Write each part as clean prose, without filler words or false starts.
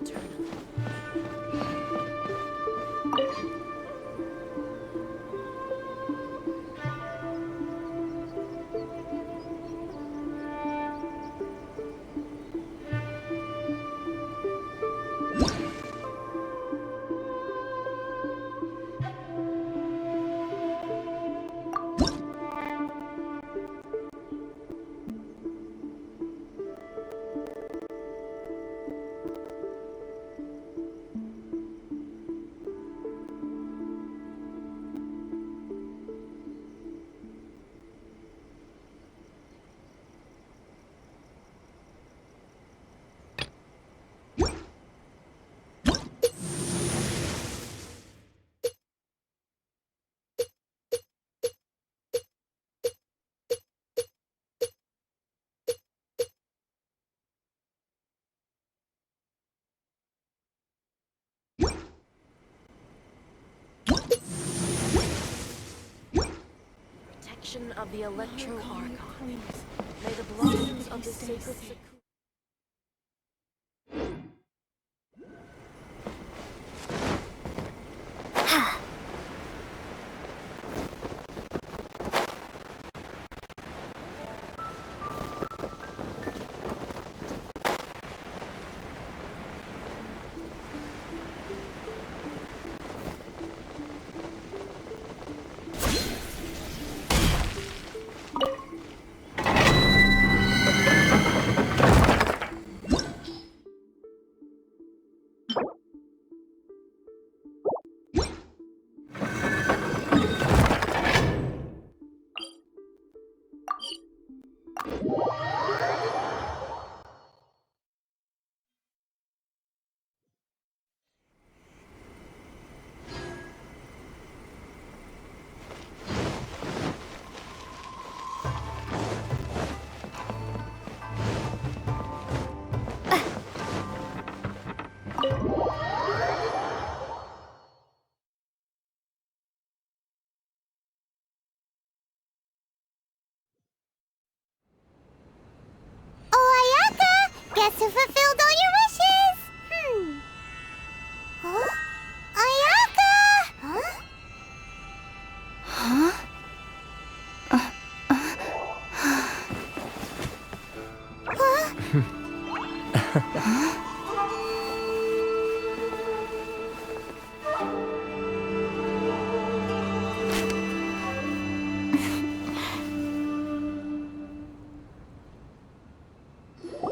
eternally. Protection of the Electro Archon. May the blossoms of the sacred Guess who fulfilled all your wishes? Huh? Ayaka! Huh? Huh?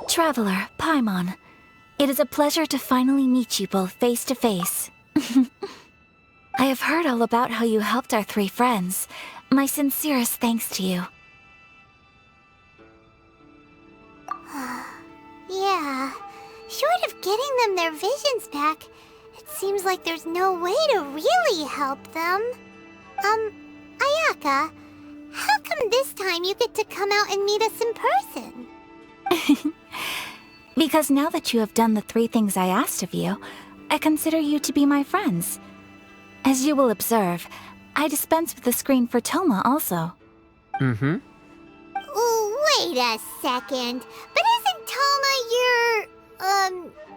Traveler, Paimon, it is a pleasure to finally meet you both face to face. I have heard all about how you helped our three friends. My sincerest thanks to you. Yeah, short of getting them their visions back, it seems like there's no way to really help them. Ayaka, how come this time you get to come out and meet us in person? Because now that you have done the three things I asked of you, I consider you to be my friends. As you will observe, I dispense with the screen for Toma also. Wait a second. But isn't Toma your,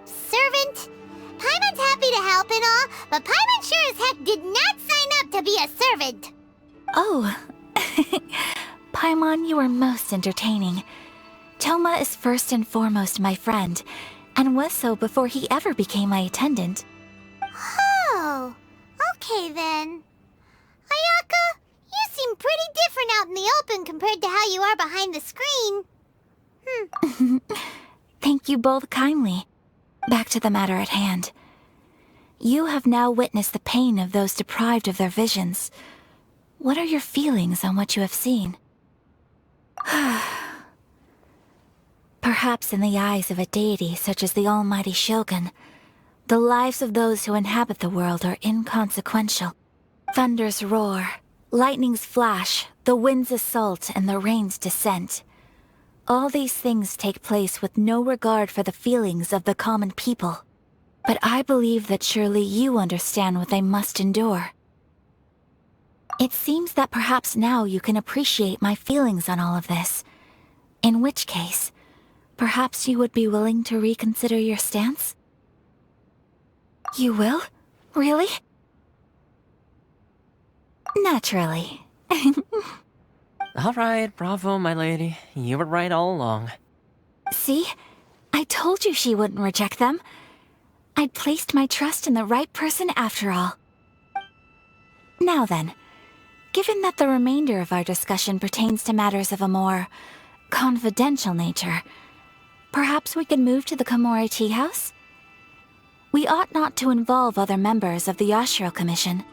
servant? Paimon's happy to help and all, but Paimon sure as heck did not sign up to be a servant. Oh. Paimon, you are most entertaining. Toma is first and foremost my friend, and was so before he ever became my attendant. Oh, okay then. Ayaka, you seem pretty different out in the open compared to how you are behind the screen. Thank you both kindly. Back to the matter at hand. You have now witnessed the pain of those deprived of their visions. What are your feelings on what you have seen? Perhaps in the eyes of a deity such as the almighty Shogun, the lives of those who inhabit the world are inconsequential. Thunders roar, lightnings flash, the winds assault, and the rains descent. All these things take place with no regard for the feelings of the common people. But I believe that surely you understand what they must endure. It seems that perhaps now you can appreciate my feelings on all of this. In which case, perhaps you would be willing to reconsider your stance? You will? Really? Naturally. Alright, bravo, my lady. You were right all along. See? I told you she wouldn't reject them. I'd placed my trust in the right person after all. Now then, given that the remainder of our discussion pertains to matters of a more confidential nature, perhaps we could move to the Komori Tea House? We ought not to involve other members of the Yashiro Commission.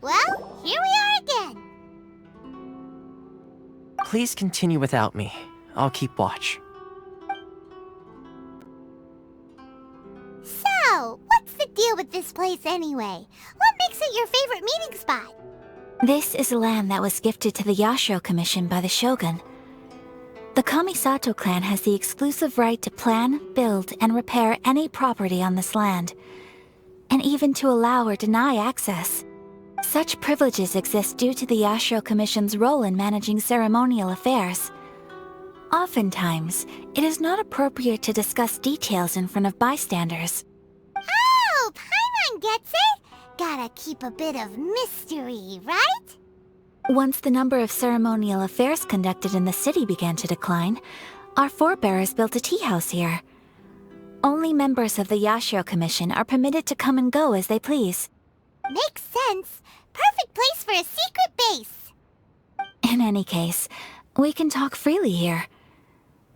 Well, here we are again. Please continue without me. I'll keep watch. So, what's the deal with this place anyway? What makes it your favorite meeting spot? This is land that was gifted to the Yashiro Commission by the Shogun. The Kamisato clan has the exclusive right to plan, build, and repair any property on this land, and even to allow or deny access. Such privileges exist due to the Yashiro Commission's role in managing ceremonial affairs. Oftentimes, it is not appropriate to discuss details in front of bystanders. Oh, Paimon gets it! Gotta keep a bit of mystery, right? Once the number of ceremonial affairs conducted in the city began to decline, our forebears built a tea house here. Only members of the Yashiro Commission are permitted to come and go as they please. Makes sense. Perfect place for a secret base. In any case, we can talk freely here.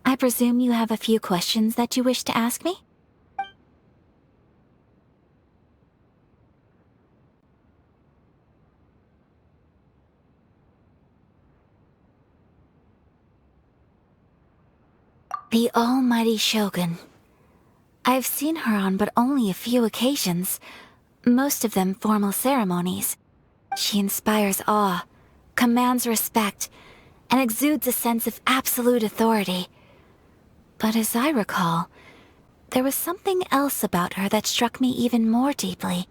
I presume you have a few questions that you wish to ask me? The almighty Shogun. I've seen her on but only a few occasions, most of them formal ceremonies. She inspires awe, commands respect, and exudes a sense of absolute authority. But as I recall, there was something else about her that struck me even more deeply.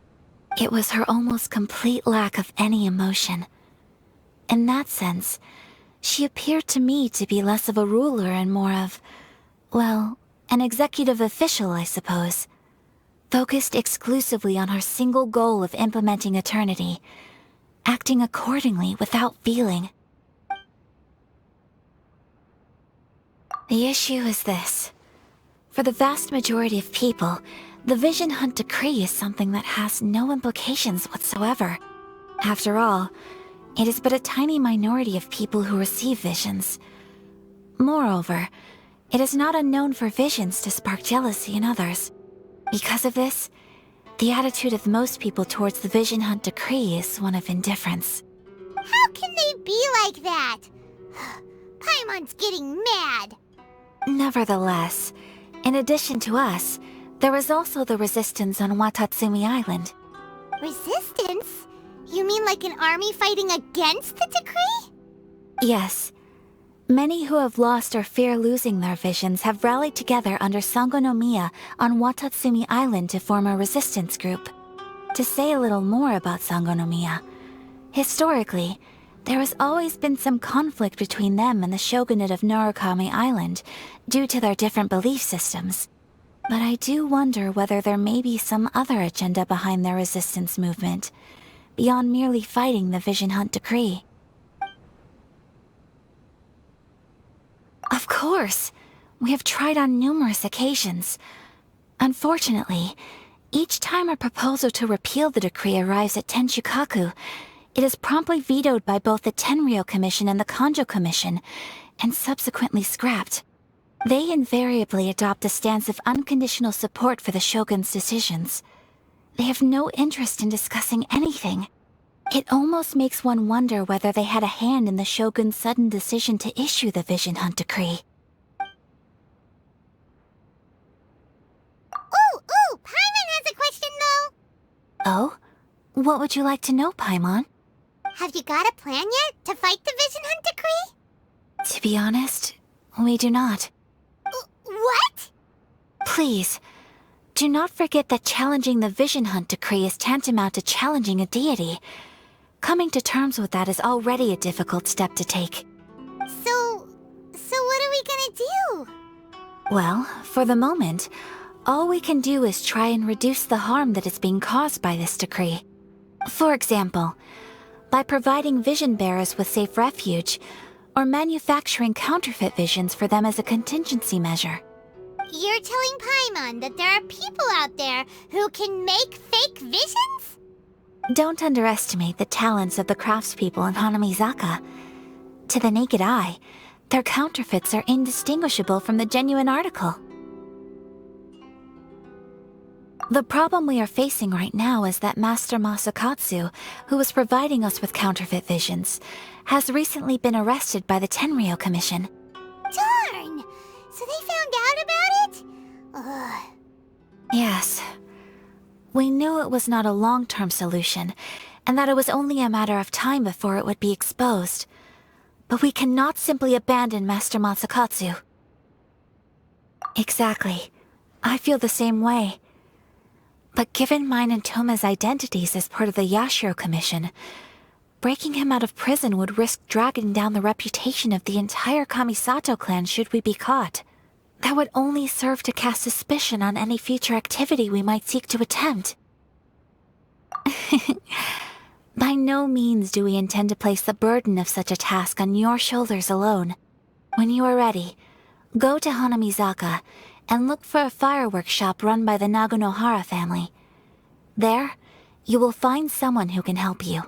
It was her almost complete lack of any emotion. In that sense, she appeared to me to be less of a ruler and more of, well, an executive official, I suppose. Focused exclusively on her single goal of implementing eternity, acting accordingly without feeling. The issue is this. For the vast majority of people, the Vision Hunt Decree is something that has no implications whatsoever. After all, it is but a tiny minority of people who receive visions. Moreover, it is not unknown for visions to spark jealousy in others. Because of this, the attitude of most people towards the Vision Hunt Decree is one of indifference. How can they be like that? Paimon's getting mad. Nevertheless, in addition to us, there is also the resistance on Watatsumi Island. Resistance? You mean like an army fighting against the decree? Yes. Many who have lost or fear losing their visions have rallied together under Sangonomiya on Watatsumi Island to form a resistance group. To say a little more about Sangonomiya, historically, there has always been some conflict between them and the shogunate of Narukami Island due to their different belief systems. But I do wonder whether there may be some other agenda behind their resistance movement, beyond merely fighting the Vision Hunt Decree. Of course! We have tried on numerous occasions. Unfortunately, each time a proposal to repeal the decree arrives at Tenshukaku, it is promptly vetoed by both the Tenryou Commission and the Kanjo Commission, and subsequently scrapped. They invariably adopt a stance of unconditional support for the Shogun's decisions. They have no interest in discussing anything. It almost makes one wonder whether they had a hand in the Shogun's sudden decision to issue the Vision Hunt Decree. Ooh, Paimon has a question though. Oh? What would you like to know, Paimon? Have you got a plan yet to fight the Vision Hunt Decree? To be honest, we do not. What? Please, do not forget that challenging the Vision Hunt Decree is tantamount to challenging a deity. Coming to terms with that is already a difficult step to take. So what are we gonna do? Well, for the moment, all we can do is try and reduce the harm that is being caused by this decree. For example, by providing vision bearers with safe refuge, or manufacturing counterfeit visions for them as a contingency measure. You're telling Paimon that there are people out there who can make fake visions? Don't underestimate the talents of the craftspeople in Hanamizaka. To the naked eye, their counterfeits are indistinguishable from the genuine article. The problem we are facing right now is that Master Masakatsu, who was providing us with counterfeit visions, has recently been arrested by the Tenryou Commission. Darn! So they found out about it? Ugh. Yes. We knew it was not a long-term solution, and that it was only a matter of time before it would be exposed. But we cannot simply abandon Master Masakatsu. Exactly. I feel the same way. But given mine and Toma's identities as part of the Yashiro Commission, breaking him out of prison would risk dragging down the reputation of the entire Kamisato clan should we be caught. That would only serve to cast suspicion on any future activity we might seek to attempt. By no means do we intend to place the burden of such a task on your shoulders alone. When you are ready, go to Hanamizaka and look for a fireworks shop run by the Nagonohara family. There, you will find someone who can help you.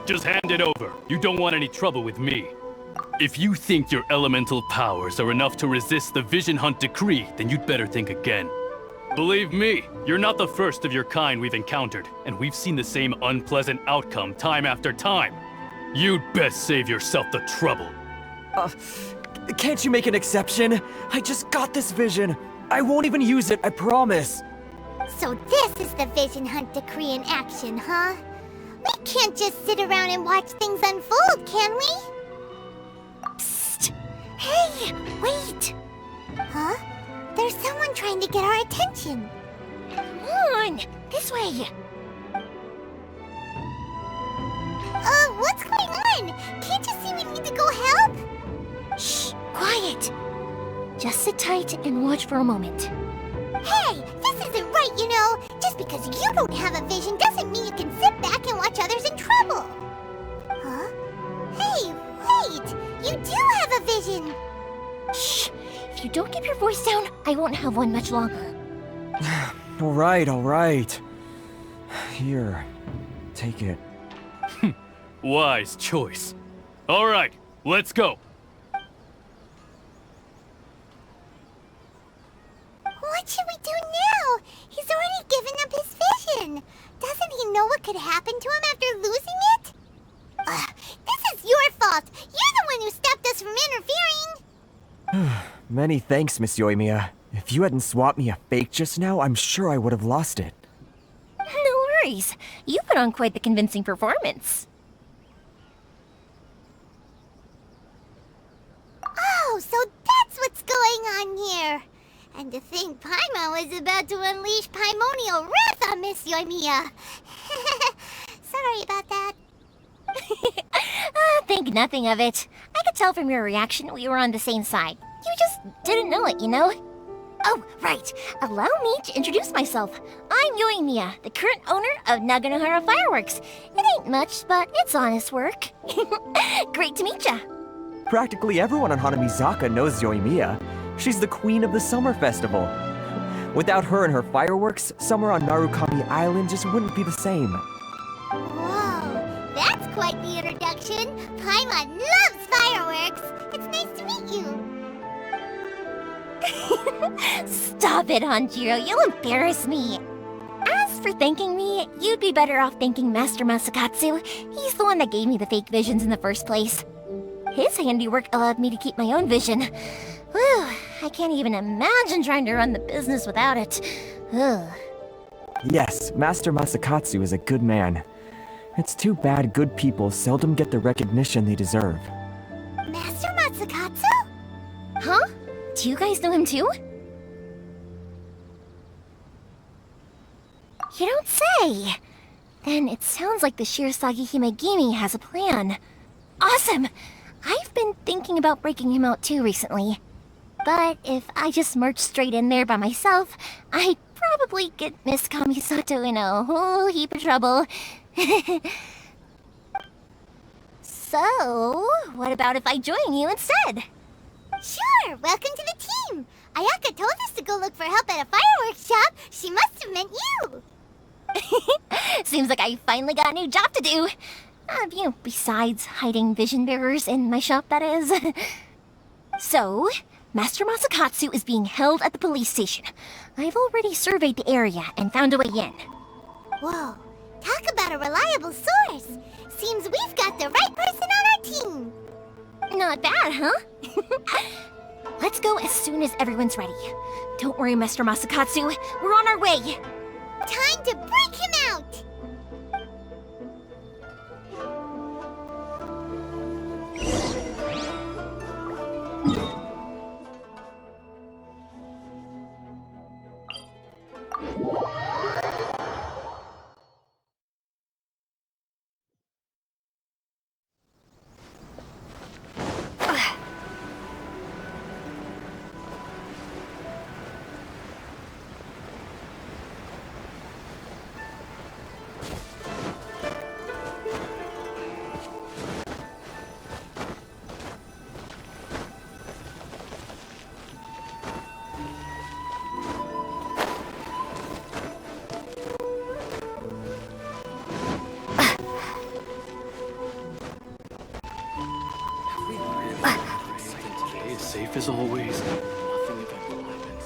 Just hand it over. You don't want any trouble with me. If you think your elemental powers are enough to resist the Vision Hunt decree, then you'd better think again. Believe me, you're not the first of your kind we've encountered, and we've seen the same unpleasant outcome time after time. You'd best save yourself the trouble. Can't you make an exception? I just got this vision. I won't even use it, I promise. So this is the Vision Hunt decree in action, huh? We can't just sit around and watch things unfold, can we? Psst! Hey, wait! Huh? There's someone trying to get our attention. Come on, this way. What's going on? Can't you see we need to go help? Shh, quiet. Just sit tight and watch for a moment. Hey, this isn't right, you know. Just because you don't have a vision doesn't mean you can sit back and watch others in trouble. Huh? Hey, wait! You do have a vision! Shh! If you don't keep your voice down, I won't have one much longer. All right. Here, take it. Wise choice. All right, let's go. What should we do now? He's already given up his vision. Doesn't he know what could happen to him after losing it? This is your fault. You're the one who stopped us from interfering. Many thanks, Miss Yoimiya. If you hadn't swapped me a fake just now, I'm sure I would have lost it. No worries. You put on quite the convincing performance. Oh, so that's what's going on here. And to think Paimon was about to unleash Paimonial wrath on Miss Yoimiya. Sorry about that. Think nothing of it. I could tell from your reaction we were on the same side. You just didn't know it, you know? Oh, right. Allow me to introduce myself. I'm Yoimiya, the current owner of Nagonohara Fireworks. It ain't much, but it's honest work. Great to meet ya. Practically everyone on Hanamizaka knows Yoimiya. She's the queen of the summer festival. Without her and her fireworks, summer on Narukami Island just wouldn't be the same. Whoa, that's quite the introduction. Paimon loves fireworks. It's nice to meet you. Stop it, Hanjiro. You'll embarrass me. As for thanking me, you'd be better off thanking Master Masakatsu. He's the one that gave me the fake visions in the first place. His handiwork allowed me to keep my own vision. Whew, I can't even imagine trying to run the business without it. Ugh. Yes, Master Masakatsu is a good man. It's too bad good people seldom get the recognition they deserve. Master Matsukatsu? Huh? Do you guys know him too? You don't say! Then it sounds like the Shirasagi Himegimi has a plan. Awesome! I've been thinking about breaking him out too recently. But if I just marched straight in there by myself, I'd probably get Miss Kamisato in a whole heap of trouble. So, what about if I join you instead? Sure, welcome to the team. Ayaka told us to go look for help at a fireworks shop. She must have meant you. Seems like I finally got a new job to do. Besides hiding vision bearers in my shop, that is. So, Master Masakatsu is being held at the police station. I've already surveyed the area and found a way in. Whoa, talk about a reliable source. Seems we've got the right person on our team. Not bad, huh? Let's go as soon as everyone's ready. Don't worry, Master Masakatsu. We're on our way. Time to break him out. Safe as always. Nothing eventful happens.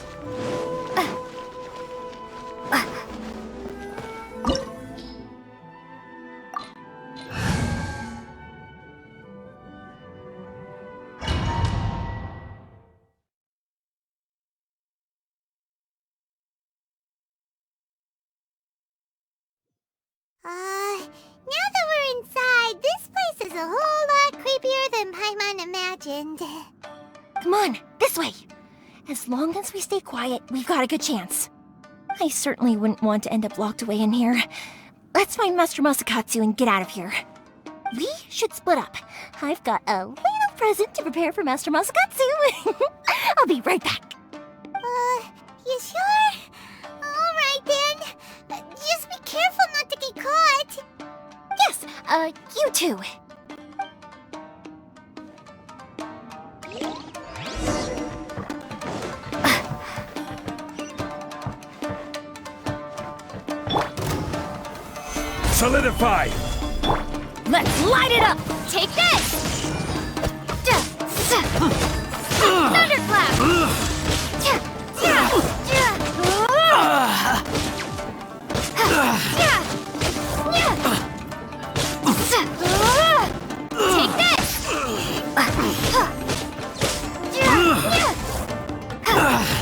Now that we're inside, this place is a whole lot creepier than Paimon imagined. Come on, this way. As long as we stay quiet, we've got a good chance. I certainly wouldn't want to end up locked away in here. Let's find Master Masakatsu and get out of here. We should split up. I've got a little present to prepare for Master Masakatsu. I'll be right back. You sure? Alright then. Just be careful not to get caught. Yes, you too. Solidify! Let's light it up! Take this! Thunderclap! Take this!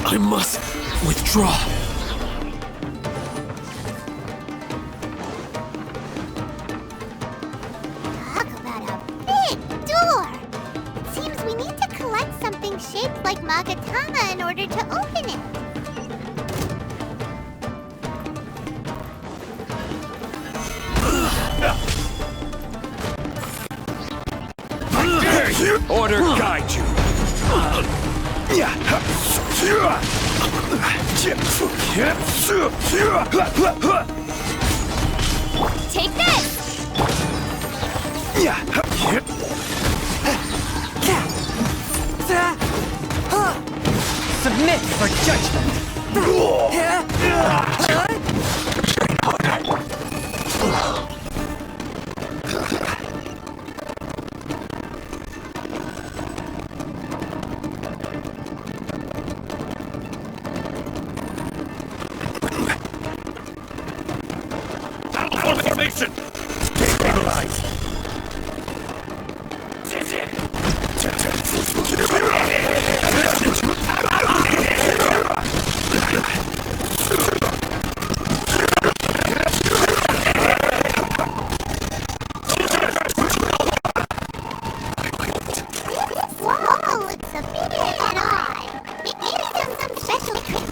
I must withdraw. Talk about a big door. It seems we need to collect something shaped like Magatama in order to open it. Order guide you. Take this! Submit for judgment! a bit odd. Maybe some special trick.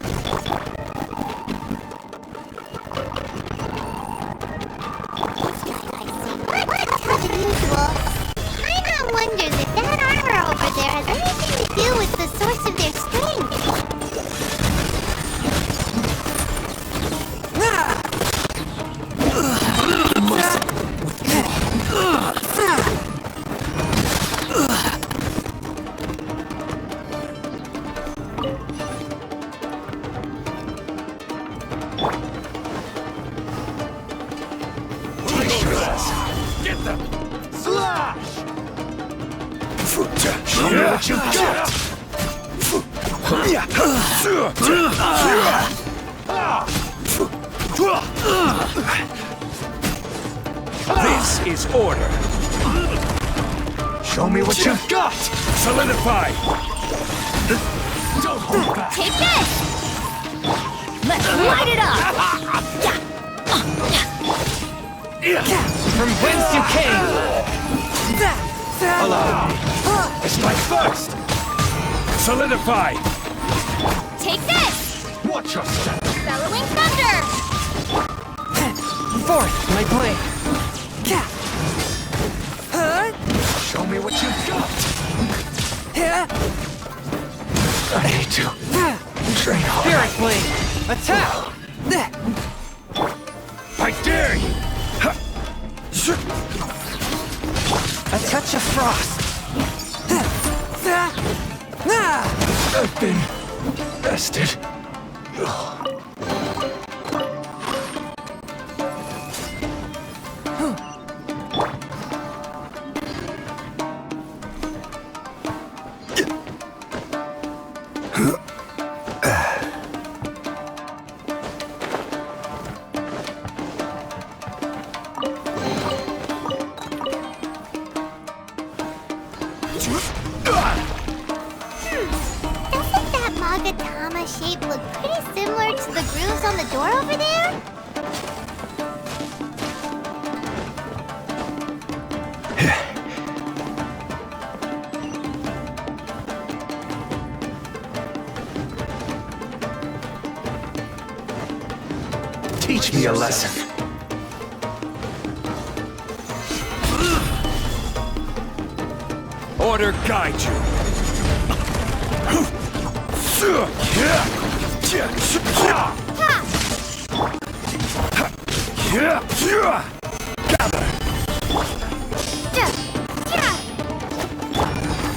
Much unusual. Paimon wonders if that armor over there has anything to do with the source of their strength. Get them! Slash! Show me what you got! This is order. Show me what you got! Solidify! Don't hold back! Take this! Let's light it up! From whence you came! Allow me. It's my first! Solidify! Take this! Watch your step! Bellowing thunder! Forth, my blade! Show me what you got! I need to train hard. Spirit blade! Attack! I dare you! A touch of frost! I've been bested. Doesn't that Magatama shape look pretty similar to the grooves on the door over there? Teach me a lesson. Order guide you. Gather.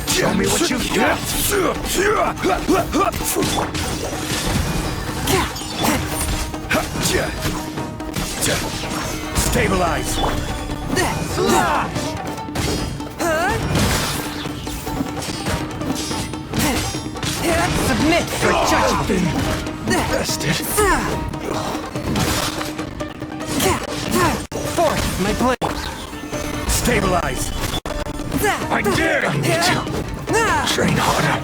Show me what you've got. Stabilize. Slash. Submit for judgment! Been bested. Forth, my blade! Stabilize. I dare you to train harder.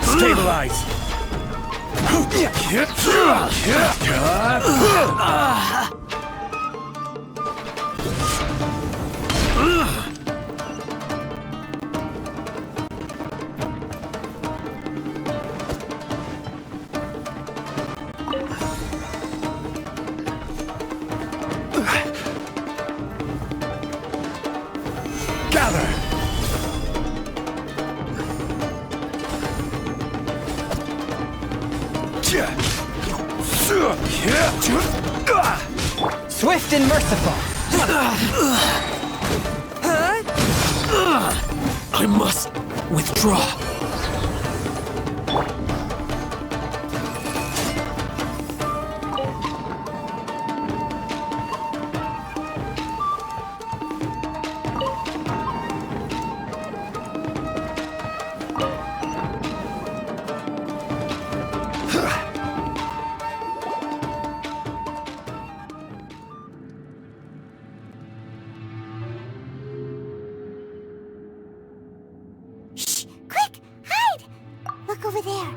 Stabilize. Gather. Swift and merciful! I must withdraw. over there.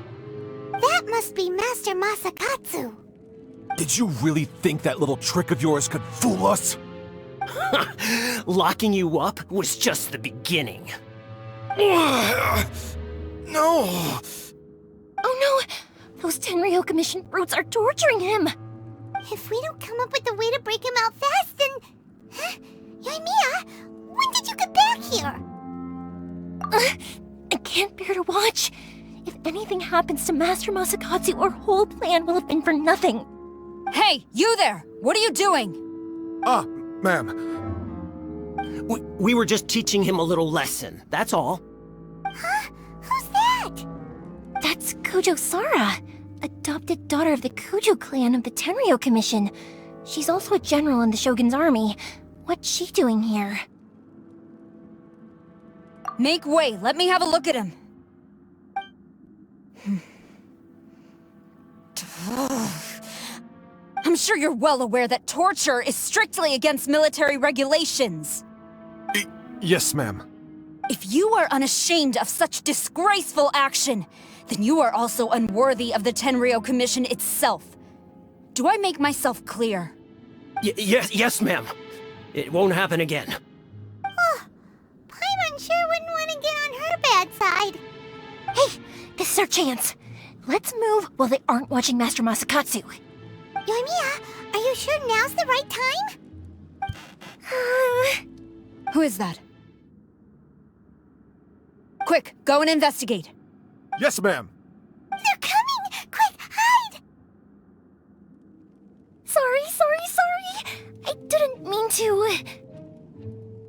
That must be Master Masakatsu. Did you really think that little trick of yours could fool us? Locking you up was just the beginning. No! Oh no! Those Tenryou Commission brutes are torturing him! If we don't come up with a way to break him out fast, then... Huh? Yoimiya, when did you get back here? I can't bear to watch. If anything happens to Master Masakatsu, our whole plan will have been for nothing. Hey, you there! What are you doing? Ah, ma'am. We were just teaching him a little lesson, that's all. Huh? Who's that? That's Kujo Sara, adopted daughter of the Kujo clan of the Tenryou Commission. She's also a general in the Shogun's army. What's she doing here? Make way, let me have a look at him. I'm sure you're well aware that torture is strictly against military regulations. Yes, ma'am. If you are unashamed of such disgraceful action, then you are also unworthy of the Tenryou Commission itself. Do I make myself clear? Yes, ma'am. It won't happen again. Oh, Paimon sure wouldn't want to get on her bad side. Hey, this is our chance. Let's move while they aren't watching Master Masakatsu. Yoimiya, are you sure now's the right time? Who is that? Quick, go and investigate. Yes, ma'am. They're coming! Quick, hide! Sorry. I didn't mean to.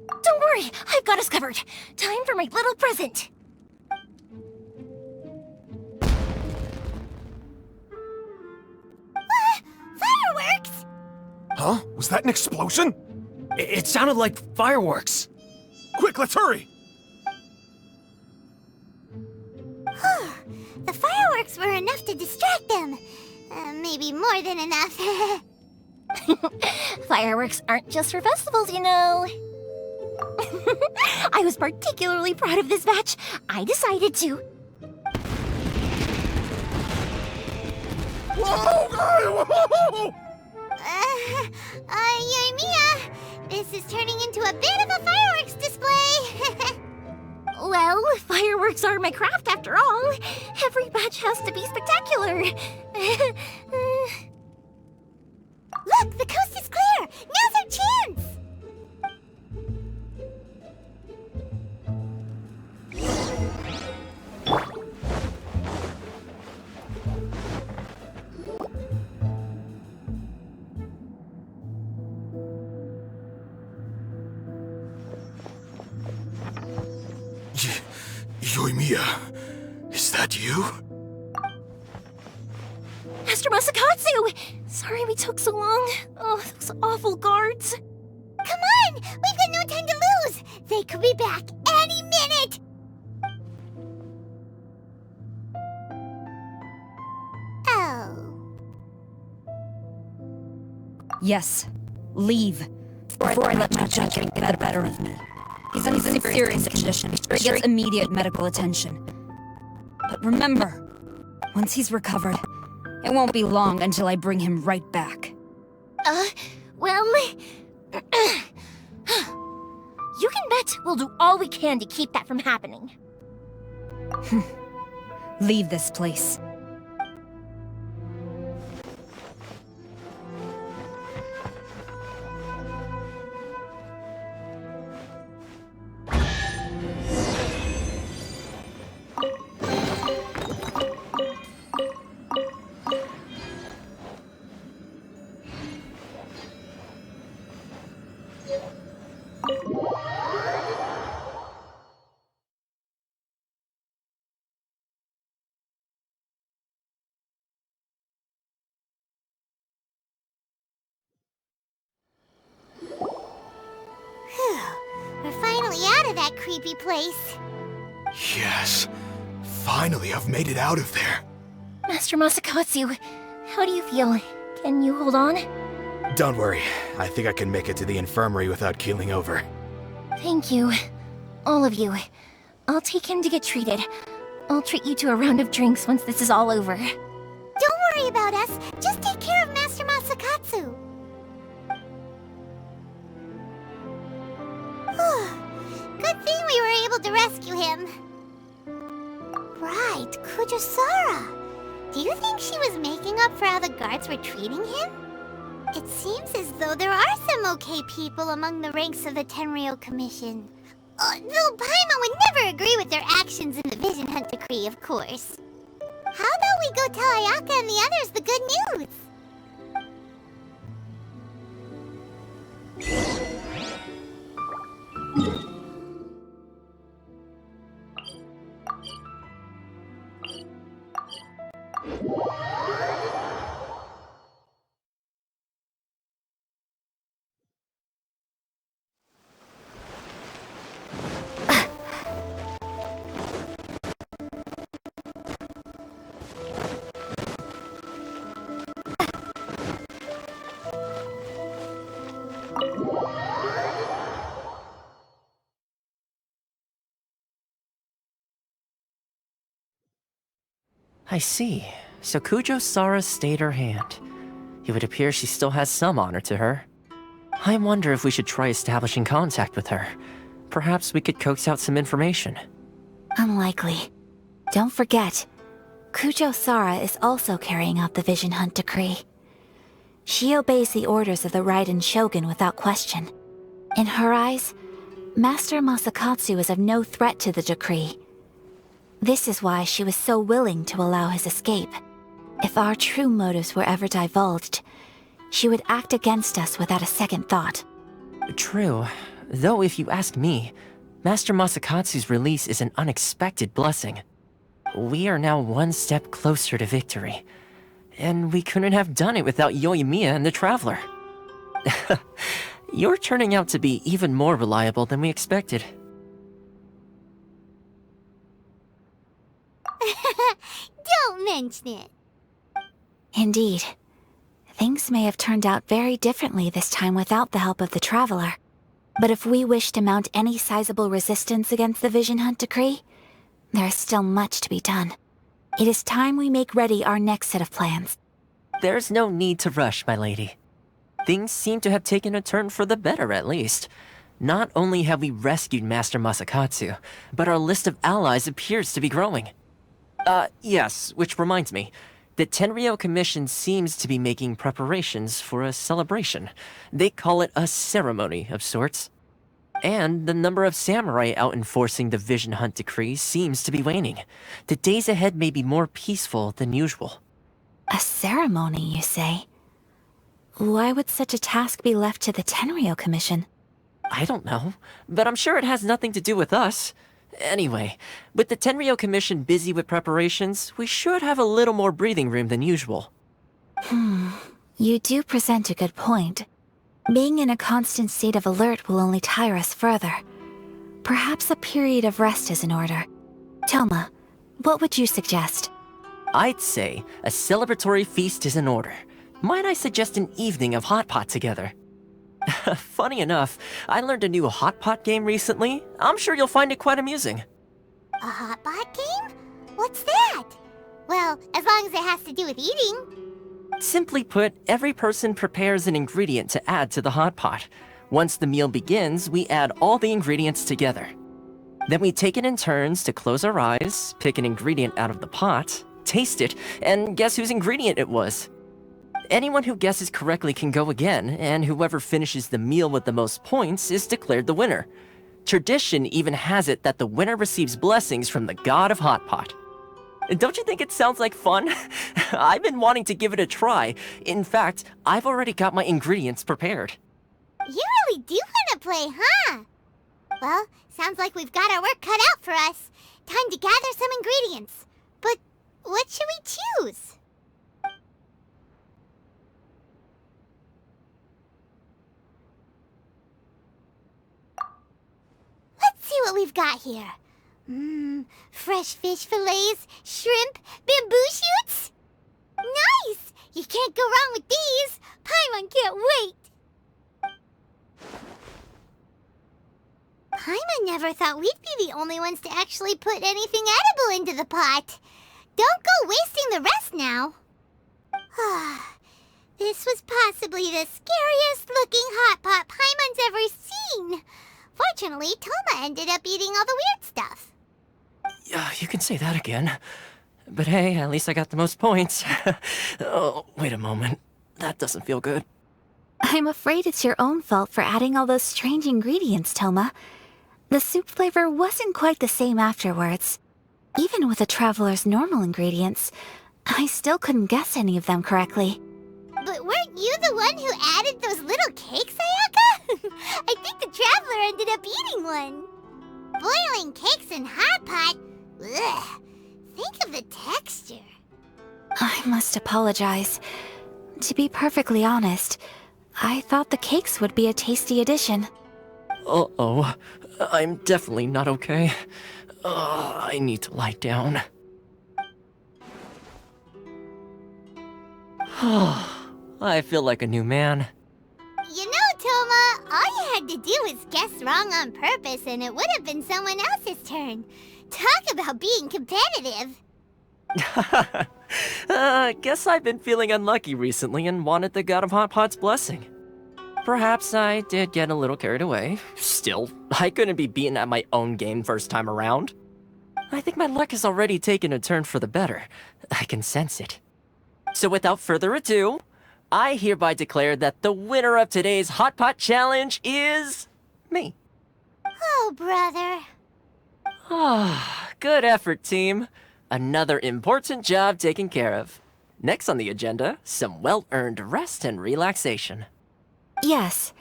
Don't worry, I've got us covered. Time for my little present. Fireworks! Huh? Was that an explosion? It sounded like fireworks. Quick, let's hurry! The fireworks were enough to distract them. Maybe more than enough. Fireworks aren't just for festivals, you know. I was particularly proud of this batch. I decided to. Whoa! Yoimiya, this is turning into a bit of a fireworks display. Well, fireworks are my craft after all. Every batch has to be spectacular. Look, the coast is clear. Now's our chance. Yoimiya, is that you? Master Masakatsu! Sorry we took so long. Oh, those awful guards. Come on! We've got no time to lose! They could be back any minute! Oh. Yes, leave. Before I let my judgment get the better of me. He's in a serious condition. He gets immediate medical attention. But remember, once he's recovered, it won't be long until I bring him right back. Well... You can bet we'll do all we can to keep that from happening. Leave this place. We're finally out of that creepy place. Yes. Finally, I've made it out of there. Master Masakatsu, how do you feel? Can you hold on? Don't worry. I think I can make it to the infirmary without keeling over. Thank you. All of you. I'll take him to get treated. I'll treat you to a round of drinks once this is all over. Don't worry about us. Just take care of Master Masakatsu. Good thing we were able to rescue him. Right, Kujosara. Do you think she was making up for how the guards were treating him? It seems as though there are some okay people among the ranks of the Tenryou Commission. Though Paimon would never agree with their actions in the Vision Hunt Decree, of course. How about we go tell Ayaka and the others the good news? I see. So Kujo-Sara stayed her hand. It would appear she still has some honor to her. I wonder if we should try establishing contact with her. Perhaps we could coax out some information. Unlikely. Don't forget, Kujo-Sara is also carrying out the Vision Hunt Decree. She obeys the orders of the Raiden Shogun without question. In her eyes, Master Masakatsu is of no threat to the decree. This is why she was so willing to allow his escape. If our true motives were ever divulged, she would act against us without a second thought. True. Though if you ask me, Master Masakatsu's release is an unexpected blessing. We are now one step closer to victory. And we couldn't have done it without Yoimiya and the Traveler. You're turning out to be even more reliable than we expected. Don't mention it. Indeed. Things may have turned out very differently this time without the help of the Traveler. But if we wish to mount any sizable resistance against the Vision Hunt Decree, there is still much to be done. It is time we make ready our next set of plans. There's no need to rush, my lady. Things seem to have taken a turn for the better, at least. Not only have we rescued Master Masakatsu, but our list of allies appears to be growing. Yes, which reminds me. The Tenryou Commission seems to be making preparations for a celebration. They call it a ceremony of sorts. And the number of samurai out enforcing the Vision Hunt Decree seems to be waning. The days ahead may be more peaceful than usual. A ceremony, you say? Why would such a task be left to the Tenryou Commission? I don't know, but I'm sure it has nothing to do with us. Anyway, with the Tenryou Commission busy with preparations, we should have a little more breathing room than usual. You do present a good point. Being in a constant state of alert will only tire us further. Perhaps a period of rest is in order. Toma, what would you suggest? I'd say a celebratory feast is in order. Might I suggest an evening of hot pot together? Funny enough, I learned a new hot pot game recently. I'm sure you'll find it quite amusing. A hot pot game? What's that? Well, as long as it has to do with eating. Simply put, every person prepares an ingredient to add to the hot pot. Once the meal begins, we add all the ingredients together. Then we take it in turns to close our eyes, pick an ingredient out of the pot, taste it, and guess whose ingredient it was. Anyone who guesses correctly can go again, and whoever finishes the meal with the most points is declared the winner. Tradition even has it that the winner receives blessings from the god of hot pot. Don't you think it sounds like fun? I've been wanting to give it a try. In fact, I've already got my ingredients prepared. You really do want to play, huh? Well, sounds like we've got our work cut out for us. Time to gather some ingredients. But what should we choose? Let's see what we've got here. Fresh fish fillets, shrimp, bamboo shoots. Nice! You can't go wrong with these. Paimon can't wait. Paimon never thought we'd be the only ones to actually put anything edible into the pot. Don't go wasting the rest now. This was possibly the scariest looking hot pot Paimon's ever seen. Fortunately, Toma ended up eating all the weird stuff. Yeah, you can say that again. But hey, at least I got the most points. Oh, wait a moment. That doesn't feel good. I'm afraid it's your own fault for adding all those strange ingredients, Toma. The soup flavor wasn't quite the same afterwards. Even with the traveler's normal ingredients, I still couldn't guess any of them correctly. But weren't you the one who added those little cakes, Ayaka? I think the traveler ended up eating one. Boiling cakes in hot pot? Ugh. Think of the texture. I must apologize. To be perfectly honest, I thought the cakes would be a tasty addition. Uh-oh. I'm definitely not okay. I need to lie down. I feel like a new man. You know, Toma, all you had to do was guess wrong on purpose and it would have been someone else's turn. Talk about being competitive. Guess I've been feeling unlucky recently and wanted the God of Hot Pot's blessing. Perhaps I did get a little carried away. Still, I couldn't be beaten at my own game first time around. I think my luck has already taken a turn for the better. I can sense it. So without further ado, I hereby declare that the winner of today's Hot Pot Challenge is... me. Oh, brother. Good effort, team. Another important job taken care of. Next on the agenda, some well-earned rest and relaxation. Yes.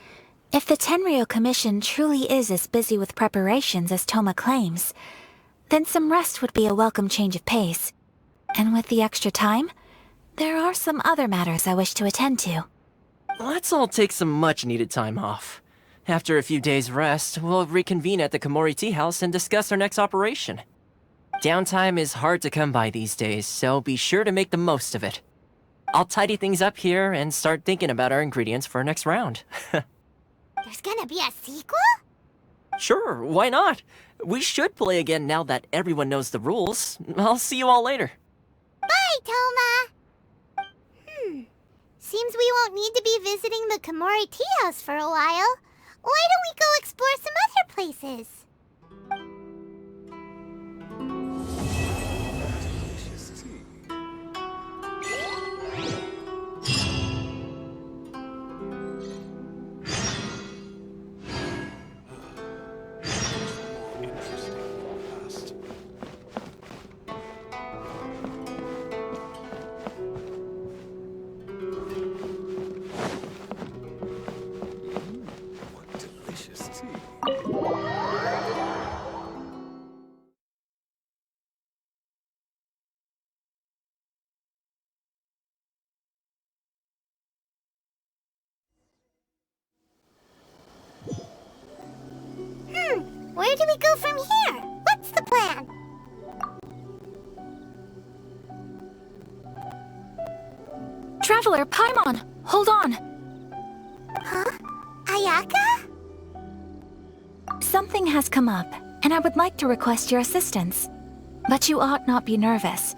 If the Tenryou Commission truly is as busy with preparations as Toma claims, then some rest would be a welcome change of pace. And with the extra time, there are some other matters I wish to attend to. Let's all take some much-needed time off. After a few days' rest, we'll reconvene at the Komori Tea House and discuss our next operation. Downtime is hard to come by these days, so be sure to make the most of it. I'll tidy things up here and start thinking about our ingredients for our next round. There's gonna be a sequel? Sure, why not? We should play again now that everyone knows the rules. I'll see you all later. Bye, Toma! Seems we won't need to be visiting the Komori Tea House for a while. Why don't we go explore some other places? Where do we go from here? What's the plan? Traveler, Paimon! Hold on! Huh? Ayaka? Something has come up, and I would like to request your assistance. But you ought not be nervous.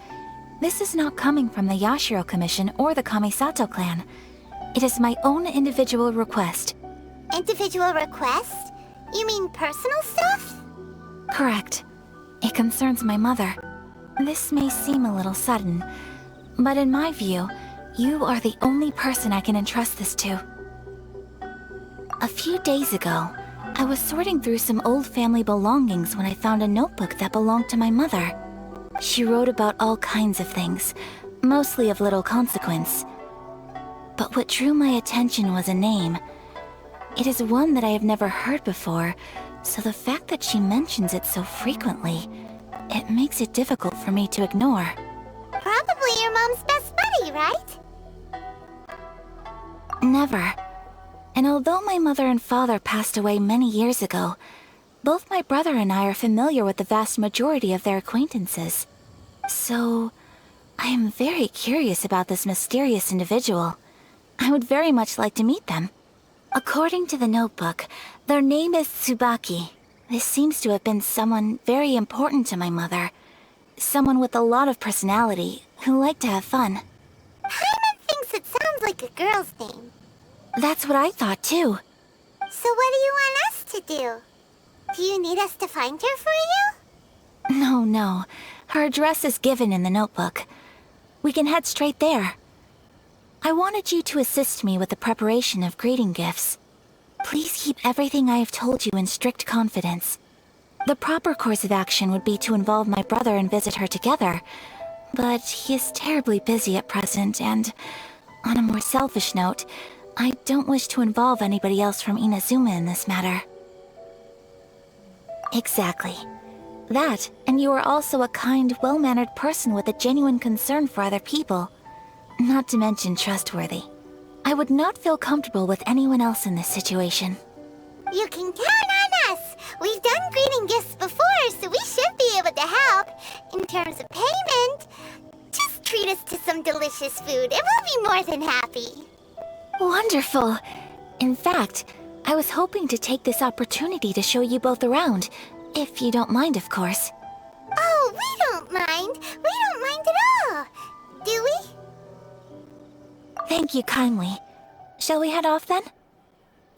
This is not coming from the Yashiro Commission or the Kamisato clan. It is my own individual request. Individual request? You mean personal stuff? Correct. It concerns my mother. This may seem a little sudden, but in my view, you are the only person I can entrust this to. A few days ago, I was sorting through some old family belongings when I found a notebook that belonged to my mother. She wrote about all kinds of things, mostly of little consequence. But what drew my attention was a name. It is one that I have never heard before, so the fact that she mentions it so frequently, it makes it difficult for me to ignore. Probably your mom's best buddy, right? Never. And although my mother and father passed away many years ago, both my brother and I are familiar with the vast majority of their acquaintances. So, I am very curious about this mysterious individual. I would very much like to meet them. According to the notebook, their name is Tsubaki. This seems to have been someone very important to my mother. Someone with a lot of personality, who liked to have fun. Paimon thinks it sounds like a girl's name. That's what I thought too. So what do you want us to do? Do you need us to find her for you? No. Her address is given in the notebook. We can head straight there. I wanted you to assist me with the preparation of greeting gifts. Please keep everything I have told you in strict confidence. The proper course of action would be to involve my brother and visit her together, but he is terribly busy at present, and on a more selfish note, I don't wish to involve anybody else from Inazuma in this matter. Exactly. That, and you are also a kind, well-mannered person with a genuine concern for other people. Not to mention trustworthy. I would not feel comfortable with anyone else in this situation. You can count on us! We've done greeting gifts before, so we should be able to help. In terms of payment, just treat us to some delicious food and we'll be more than happy. Wonderful! In fact, I was hoping to take this opportunity to show you both around, if you don't mind, of course. Oh, we don't mind. We don't mind at all. Do we? Thank you kindly. Shall we head off then?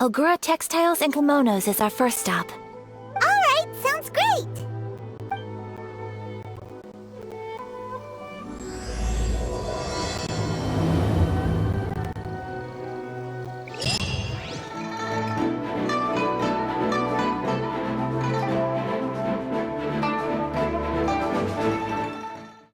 Ogura Textiles and Kimonos is our first stop.